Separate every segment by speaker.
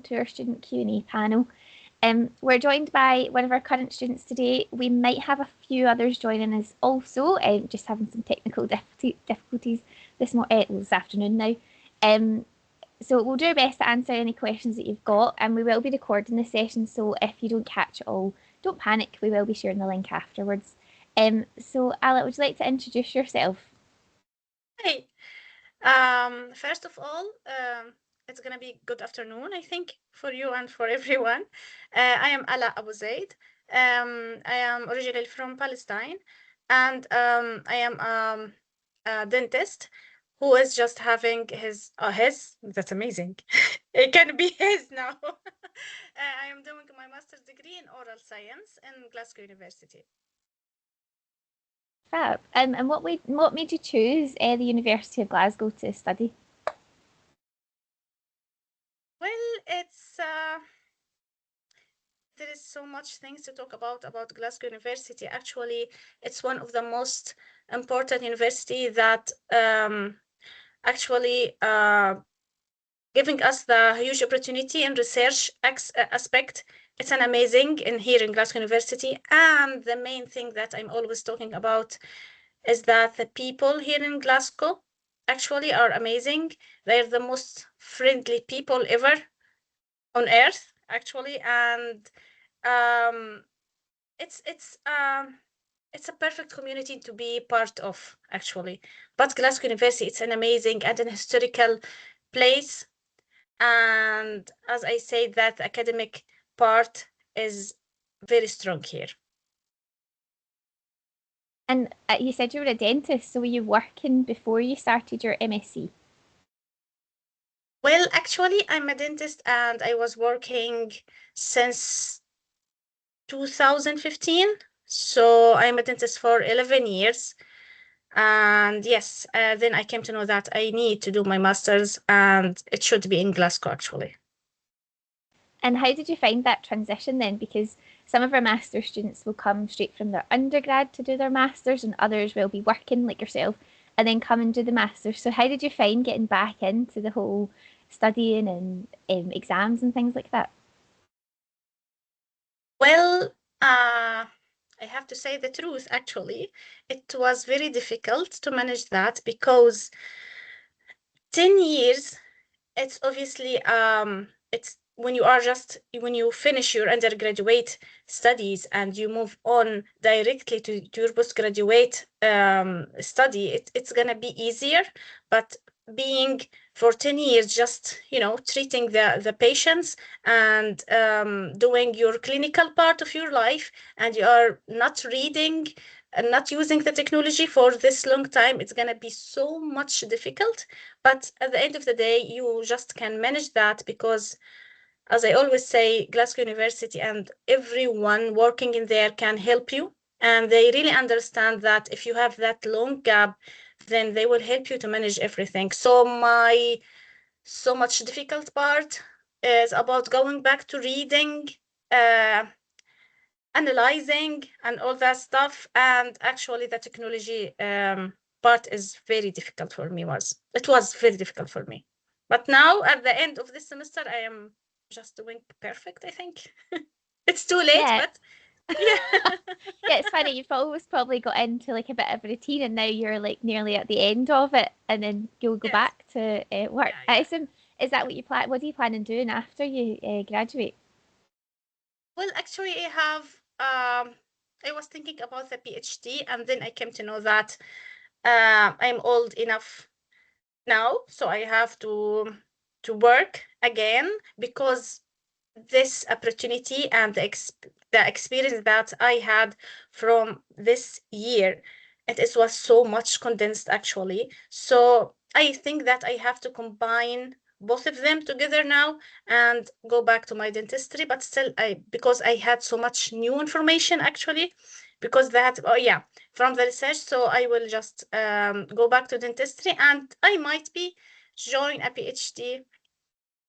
Speaker 1: to our student Q&A panel. We're joined by one of our current students today. We might have a few others joining us also, just having some technical difficulties this afternoon now. So we'll do our best to answer any questions that you've got, and we will be recording the session, so if you don't catch it all, don't panic, we will be sharing the link afterwards. So Alaa, would you like to introduce yourself?
Speaker 2: Hey, first of all, it's gonna be good afternoon, I think, for you and for everyone. I am Alaa Abu Zaid. I am originally from Palestine, and I am a dentist who is just having his. That's amazing. It can be his now. I am doing my master's degree in oral science in Glasgow University.
Speaker 1: Fab. And what made you choose the University of Glasgow to study?
Speaker 2: Well, there is so much things to talk about Glasgow University. Actually, it's one of the most important university that actually giving us the huge opportunity in research aspect. It's an amazing in here in Glasgow University. And the main thing that I'm always talking about is that the people here in Glasgow actually are amazing. They're the most friendly people ever on earth, actually. And um, it's a perfect community to be part of, actually. But Glasgow University, it's an amazing and an historical place. And as I said, that academic part is very strong here.
Speaker 1: And you said you were a dentist, so were you working before you started your MSc?
Speaker 2: Well, actually, I'm a dentist and I was working since 2015. So I'm a dentist for 11 years. And yes, then I came to know that I need to do my master's and it should be in Glasgow, actually.
Speaker 1: And how did you find that transition then? Because some of our master students will come straight from their undergrad to do their masters, and others will be working like yourself and then come and do the masters. So how did you find getting back into the whole studying and exams and things like that?
Speaker 2: Well, I have to say the truth, actually. It was very difficult to manage that because 10 years, it's obviously it's when you finish your undergraduate studies and you move on directly to your postgraduate study, it's gonna be easier. But being for 10 years just treating the patients and doing your clinical part of your life, and you are not reading and not using the technology for this long time, it's gonna be so much difficult. But at the end of the day, you just can manage that because, as I always say, Glasgow University and everyone working in there can help you. And they really understand that if you have that long gap, then they will help you to manage everything. So my so much difficult part is about going back to reading, uh, analyzing, and all that stuff. And actually, the technology part is very difficult for me. It was very difficult for me. But now, at the end of this semester, I am just doing perfect, I think. It's too late,
Speaker 1: Yeah.
Speaker 2: but yeah.
Speaker 1: Yeah, it's funny. You've always probably got into like a bit of a routine, and now you're like nearly at the end of it, and then you'll go
Speaker 2: Yes.
Speaker 1: back to work.
Speaker 2: Yeah,
Speaker 1: I
Speaker 2: yeah.
Speaker 1: assume, is that what you plan? What do you plan on doing after you graduate?
Speaker 2: Well, actually, I was thinking about the PhD, and then I came to know that I'm old enough now, so I have to work again because this opportunity and the experience that I had from this year, was so much condensed, actually. So I think that I have to combine both of them together now and go back to my dentistry. But still, because I had so much new information, actually, because that, oh yeah, from the research. So I will just go back to dentistry, and I might be join a PhD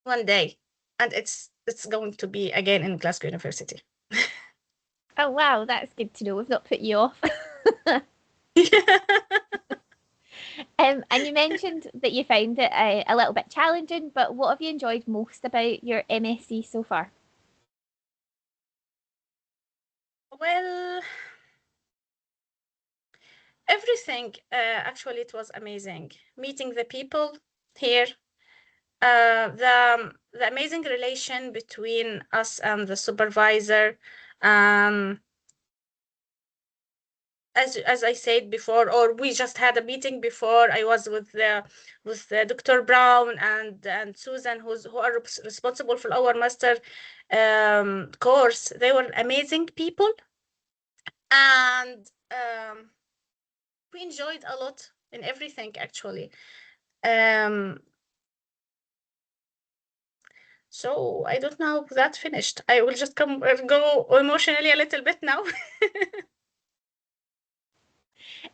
Speaker 2: one day, and it's going to be again in Glasgow University.
Speaker 1: Oh wow, that's good to know. We've not put you off. And you mentioned that you found it a little bit challenging, but what have you enjoyed most about your MSc so far?
Speaker 2: Well, everything, actually, it was amazing. Meeting the people here, the amazing relation between us and the supervisor. Um, as I said before, or we just had a meeting before. I was with Dr. Brown and Susan, who are responsible for our master course. They were amazing people, and we enjoyed a lot in everything actually. Um, so I don't know if that finished. I will just go emotionally a little bit now.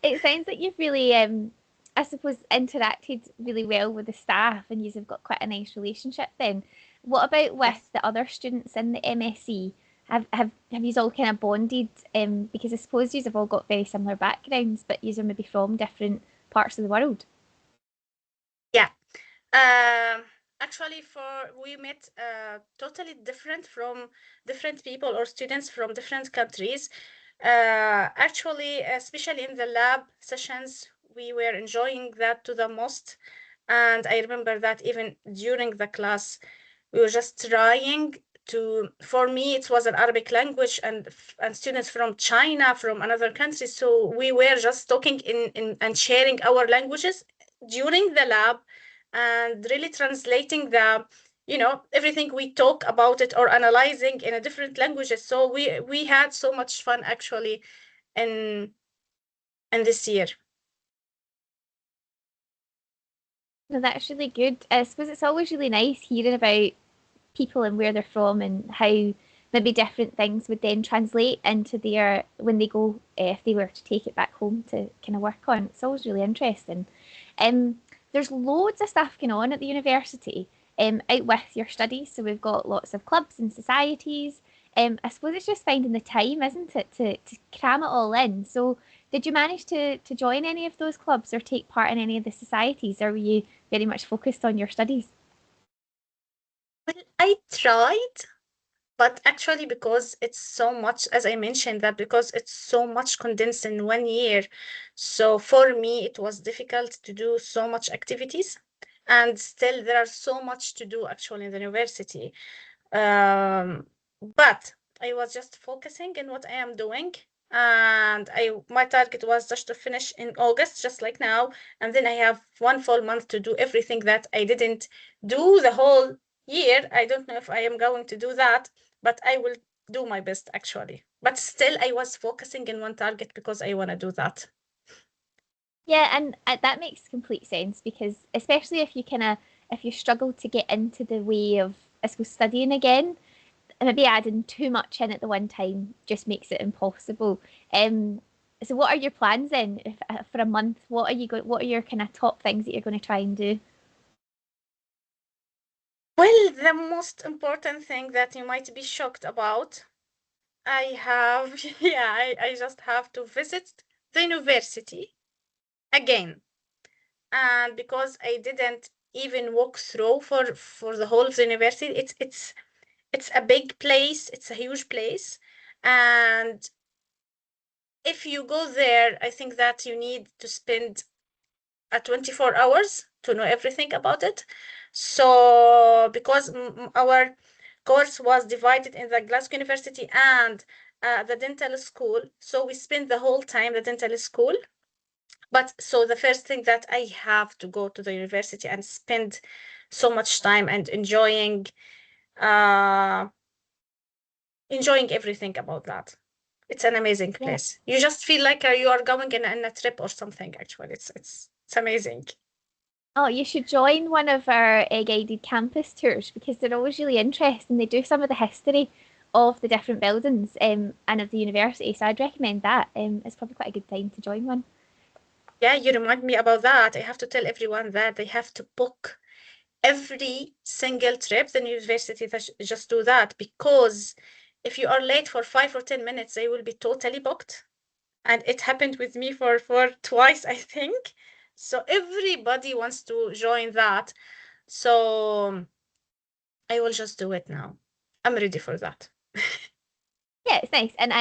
Speaker 1: It sounds like you've really, I suppose, interacted really well with the staff, and you've got quite a nice relationship. Then, what about
Speaker 2: Yes.
Speaker 1: with the other students in the MSc? Have you all kind of bonded? Because I suppose you have all got very similar backgrounds, but you are maybe from different parts of the world.
Speaker 2: Yeah. Um, Actually, for we met totally different from different people or students from different countries. Actually, especially in the lab sessions, we were enjoying that to the most. And I remember that even during the class, we were just trying to, for me, it was an Arabic language and students from China, from another country. So we were just talking in and sharing our languages during the lab and really translating everything we talk about it or analyzing in a different languages. So we had so much fun actually in in this year.
Speaker 1: No, that's really good. I suppose it's always really nice hearing about people and where they're from and how maybe different things would then translate into their when they go if they were to take it back home to kind of work on. It's always really interesting. There's loads of stuff going on at the university out with your studies. So we've got lots of clubs and societies. I suppose it's just finding the time, isn't it, to cram it all in. So did you manage to join any of those clubs or take part in any of the societies, or were you very much focused on your studies?
Speaker 2: Well, I tried, but actually because it's so much, as I mentioned, that because it's so much condensed in 1 year, so for me it was difficult to do so much activities, and still there are so much to do actually in the university. But I was just focusing in what I am doing, and my target was just to finish in August, just like now, and then I have 1 full month to do everything that I didn't do the whole year. I don't know if I am going to do that, but I will do my best actually. But still, I was focusing in one target because I want to do that.
Speaker 1: Yeah, and that makes complete sense because especially if you kind of if you struggle to get into the way of I suppose studying again, maybe adding too much in at the one time just makes it impossible. Um, so what are your plans then if, for a month? What are you going? What are your kind of top things that you're going to try and do?
Speaker 2: Well, the most important thing that you might be shocked about, I have, yeah, I just have to visit the university again. And because I didn't even walk through for the whole of the university, it's a big place, it's a huge place. And if you go there, I think that you need to spend 24 hours to know everything about it. So because our course was divided in the Glasgow University and the dental school, so we spent the whole time the dental school. But so the first thing that I have to go to the university and spend so much time and uh enjoying everything about that. It's an amazing
Speaker 1: Yeah.
Speaker 2: place. You just feel like you are going in a trip or something. Actually, it's amazing.
Speaker 1: Oh, you should join one of our guided campus tours because they're always really interesting. They do some of the history of the different buildings and of the university. So I'd recommend that. It's probably quite a good time to join one.
Speaker 2: Yeah, you remind me about that. I have to tell everyone that they have to book every single trip. The university that just do that because if you are late for 5 or 10 minutes, they will be totally booked. And it happened with me for twice, I think. So everybody wants to join that. So I will just do it now. I'm ready for that.
Speaker 1: Yeah, it's nice, and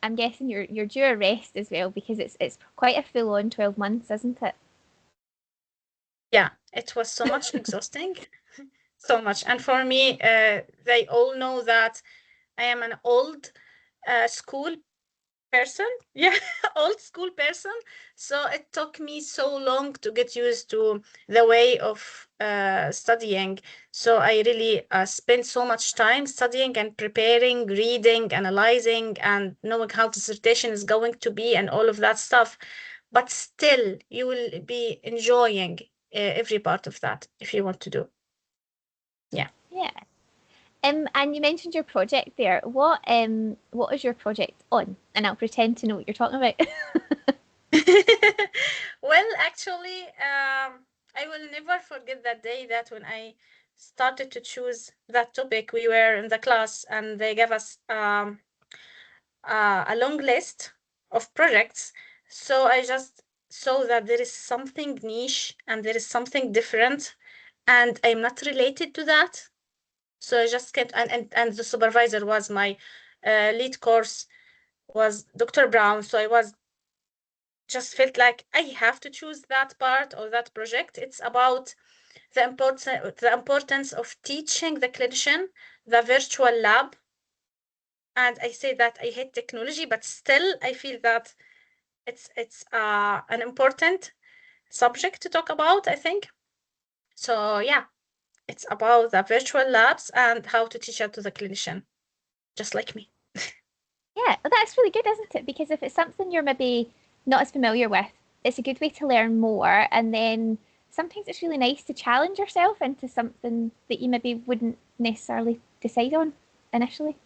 Speaker 1: I'm guessing you're due a rest as well because it's quite a full on 12 months, isn't it?
Speaker 2: Yeah, it was so much exhausting, so much. And for me, they all know that I am an old school person. Yeah, old school person. So it took me so long to get used to the way of studying. So I really spent so much time studying and preparing, reading, analyzing, and knowing how dissertation is going to be and all of that stuff. But still, you will be enjoying every part of that if you want to do. Yeah.
Speaker 1: Yeah. And you mentioned your project there. What is your project on? And I'll pretend to know what you're talking about.
Speaker 2: Well, actually, I will never forget that day that when I started to choose that topic, we were in the class and they gave us a long list of projects. So I just saw that there is something niche and there is something different, and I'm not related to that. So I just kept, and the supervisor was my lead course was Dr. Brown. So I was just felt like I have to choose that part or that project. It's about the importance of teaching the clinician the virtual lab. And I say that I hate technology, but still I feel that it's an important subject to talk about, I think. So yeah, it's about the virtual labs and how to teach it to the clinician, just like me.
Speaker 1: Yeah, well, that's really good, isn't it? Because if it's something you're maybe not as familiar with, it's a good way to learn more. And then sometimes it's really nice to challenge yourself into something that you maybe wouldn't necessarily decide on initially.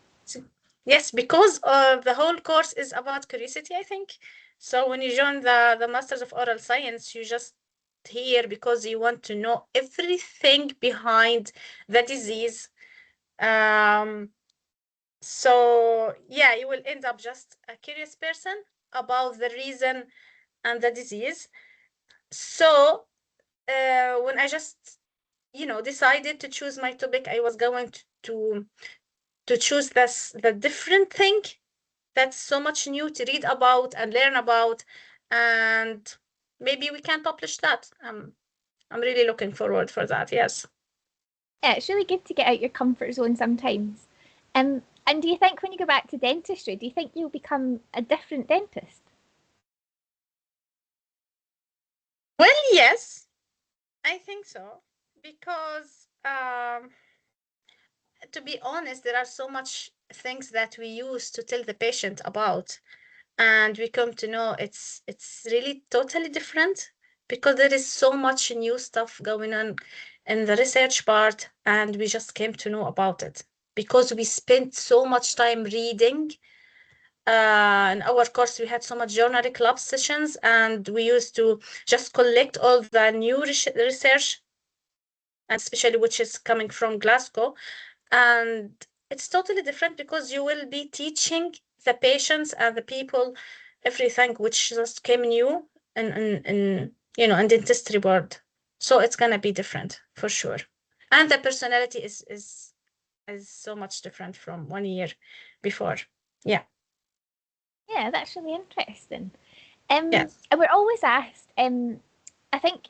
Speaker 2: Yes, because the whole course is about curiosity, I think. So when you join the Masters of Oral Science, you just here because you want to know everything behind the disease. Um, so yeah, you will end up just a curious person about the reason and the disease. So when I just, decided to choose my topic, I was going to choose the different thing that's so much new to read about and learn about, and maybe we can publish that. I'm really looking forward for that. Yes.
Speaker 1: Yeah, it's really good to get out your comfort zone sometimes. And do you think when you go back to dentistry, do you think you'll become a different dentist?
Speaker 2: Well, yes, I think so, because to be honest, there are so much things that we use to tell the patient about, and we come to know it's really totally different because there is so much new stuff going on in the research part, and we just came to know about it because we spent so much time reading. In our course, we had so much journal club sessions, and we used to just collect all the new research, and especially which is coming from Glasgow. And it's totally different because you will be teaching the patients and the people everything which just came new in dentistry world. So it's gonna be different for sure. And the personality is so much different from 1 year before. Yeah.
Speaker 1: Yeah, that's really interesting.
Speaker 2: Yes.
Speaker 1: And we're always asked, I think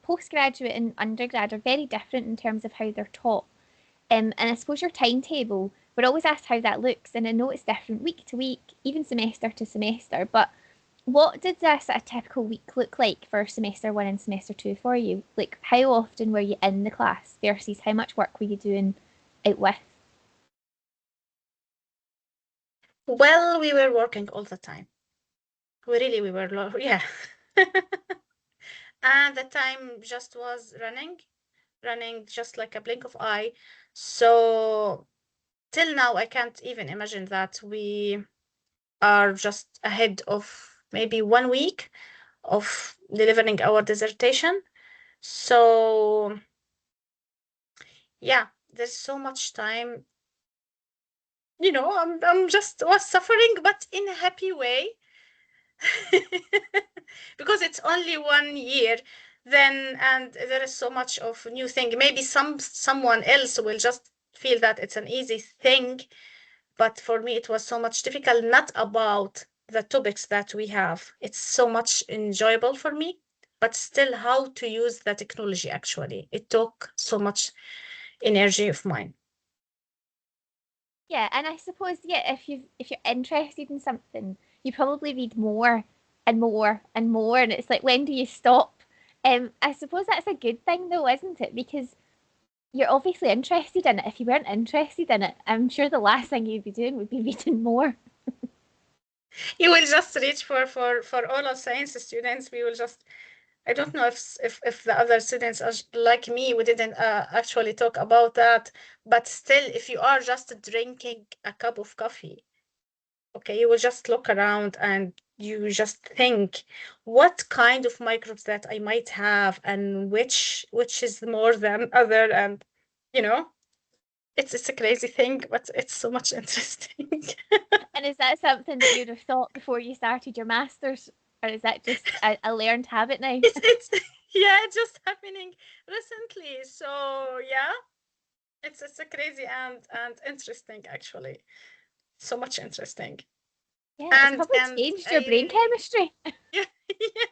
Speaker 1: postgraduate and undergrad are very different in terms of how they're taught. And I suppose your timetable, we're always asked how that looks, and I know it's different week to week, even semester to semester. But what did this a typical week look like for semester one and semester two for you? Like, how often were you in the class versus how much work were you doing out with?
Speaker 2: Well, we were working all the time. We were, yeah. And the time just was running just like a blink of eye. So till now, I can't even imagine that we are just ahead of maybe 1 week of delivering our dissertation. So yeah, there's so much time. I'm just was suffering, but in a happy way. because it's only 1 year, then, and there is so much of new thing. Maybe someone else will just feel that it's an easy thing, but for me it was so much difficult, not about the topics that we have. It's so much enjoyable for me, but still how to use the technology actually. It took so much energy of mine.
Speaker 1: Yeah, and I suppose if you're interested in something, you probably read more and more and more, and it's like when do you stop? I suppose that's a good thing though, isn't it? Because you're obviously interested in it. If you weren't interested in it, I'm sure the last thing you'd be doing would be reading more.
Speaker 2: You will just reach for all of science students. We will just, I don't know if the other students are like me. We didn't actually talk about that, but still, if you are just drinking a cup of coffee, okay, you will just look around and you just think what kind of microbes that I might have and which is more than other, and you know, it's a crazy thing, but it's so much interesting.
Speaker 1: And is that something that you'd have thought before you started your masters, or is that just a learned habit now?
Speaker 2: It's yeah, it's just happening recently. So yeah, it's a crazy and interesting actually. So much interesting.
Speaker 1: Yeah, it's probably
Speaker 2: And
Speaker 1: changed
Speaker 2: I
Speaker 1: your brain
Speaker 2: really
Speaker 1: chemistry.
Speaker 2: yeah, yeah.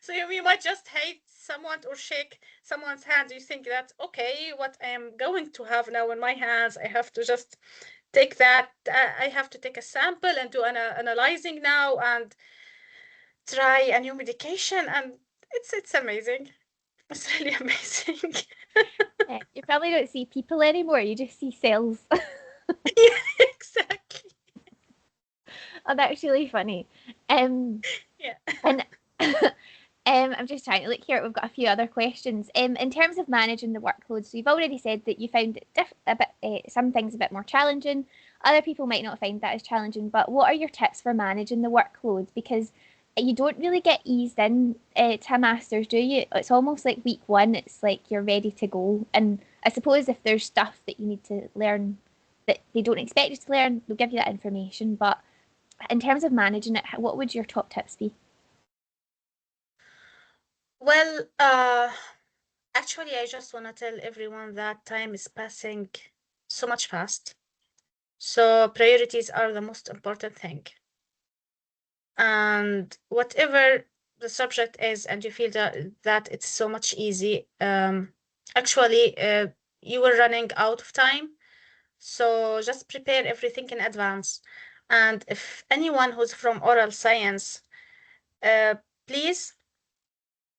Speaker 2: So you might just hate someone or shake someone's hand. You think that, okay, what I am going to have now in my hands, I have to just take that. I have to take a sample and do an analyzing now and try a new medication. And it's amazing. It's really amazing.
Speaker 1: Yeah, you probably don't see people anymore. You just see cells.
Speaker 2: Yeah, exactly.
Speaker 1: Oh, that's really funny. Um,
Speaker 2: Yeah.
Speaker 1: and I'm just trying to look here. We've got a few other questions. In terms of managing the workload, so you've already said that you found it a bit, some things a bit more challenging. Other people might not find that as challenging. But what are your tips for managing the workload? Because you don't really get eased in to a master's, do you? It's almost like week one. It's like you're ready to go. And I suppose if there's stuff that you need to learn that they don't expect you to learn, they'll give you that information. But in terms of managing it, what would your top tips be?
Speaker 2: Well, actually, I just want to tell everyone that time is passing so much fast. So priorities are the most important thing. And whatever the subject is, and you feel that it's so much easy, actually, you are running out of time. So just prepare everything in advance. And if anyone who's from oral science, uh, please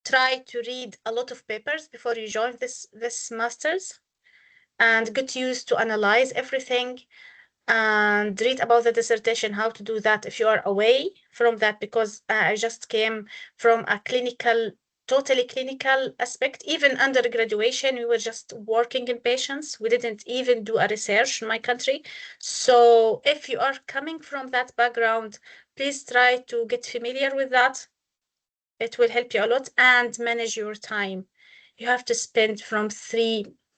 Speaker 2: try to read a lot of papers before you join this masters and get used to analyze everything and read about the dissertation, how to do that if you are away from that, because I just came from a totally clinical aspect. Even under graduation, we were just working in patients. We didn't even do a research in my country. So if you are coming from that background, please try to get familiar with that. It will help you a lot, and manage your time. You have to spend from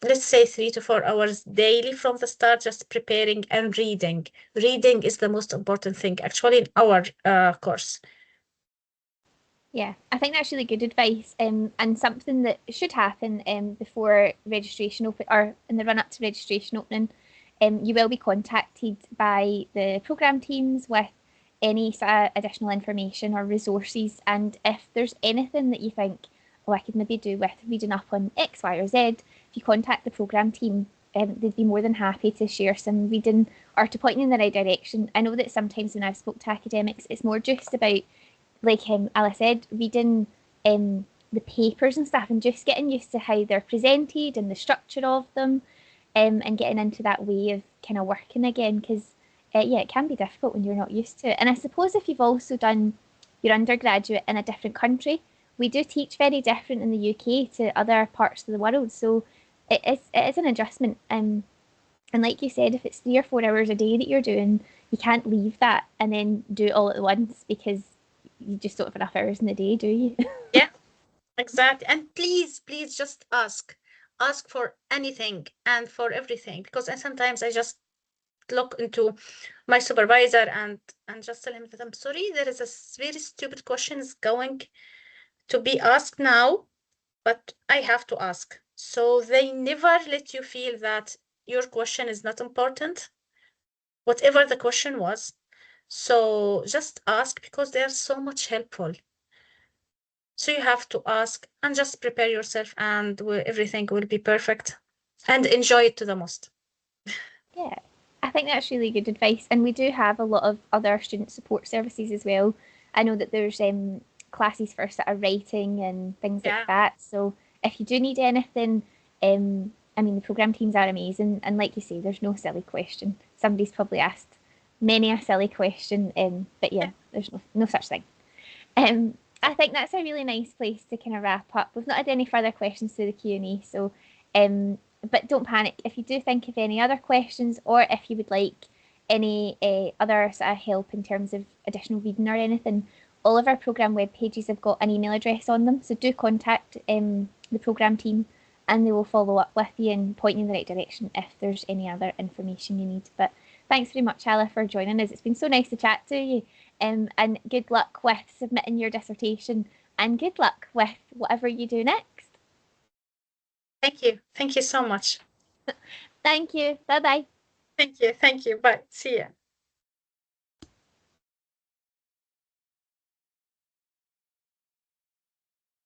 Speaker 2: let's say 3 to 4 hours daily from the start, just preparing and reading. Reading is the most important thing actually in our course.
Speaker 1: Yeah, I think that's really good advice, and something that should happen before registration open or in the run up to registration opening. You will be contacted by the program teams with any sort of additional information or resources, and if there's anything that you think, oh, I could maybe do with reading up on X, Y, or Z, if you contact the program team, they'd be more than happy to share some reading or to point you in the right direction. I know that sometimes when I've spoke to academics, it's more just about like Alaa said, reading the papers and stuff and just getting used to how they're presented and the structure of them, and getting into that way of kind of working again. Because yeah, it can be difficult when you're not used to it. And I suppose if you've also done your undergraduate in a different country, we do teach very different in the UK to other parts of the world. So it is an adjustment. And like you said, if it's 3 or 4 hours a day that you're doing, you can't leave that and then do it all at once because you just don't have enough hours in the day, do you?
Speaker 2: Yeah, exactly. And please just ask for anything and for everything, because sometimes I just look into my supervisor and just tell him that I'm sorry, there is a very stupid question is going to be asked now, but I have to ask. So they never let you feel that your question is not important, whatever the question was. So just ask because they are so much helpful. So you have to ask and just prepare yourself, and everything will be perfect. And enjoy it to the most.
Speaker 1: Yeah, I think that's really good advice. And we do have a lot of other student support services as well. I know that there's classes for sort of writing and things like
Speaker 2: Yeah.
Speaker 1: that. So if you do need anything, I mean, the program teams are amazing. And like you say, there's no silly question. Somebody's probably asked many a silly question, but yeah, there's no such thing. I think that's a really nice place to kind of wrap up. We've not had any further questions through the Q&A, so but don't panic. If you do think of any other questions, or if you would like any other sort of help in terms of additional reading or anything, all of our program web pages have got an email address on them. So do contact the program team, and they will follow up with you and point you in the right direction if there's any other information you need. But thanks very much, Alaa, for joining us. It's been so nice to chat to you. And good luck with submitting your dissertation, and good luck with whatever you do next.
Speaker 2: Thank you. Thank you so much.
Speaker 1: Thank you. Bye bye.
Speaker 2: Thank you. Thank you. Bye. See ya.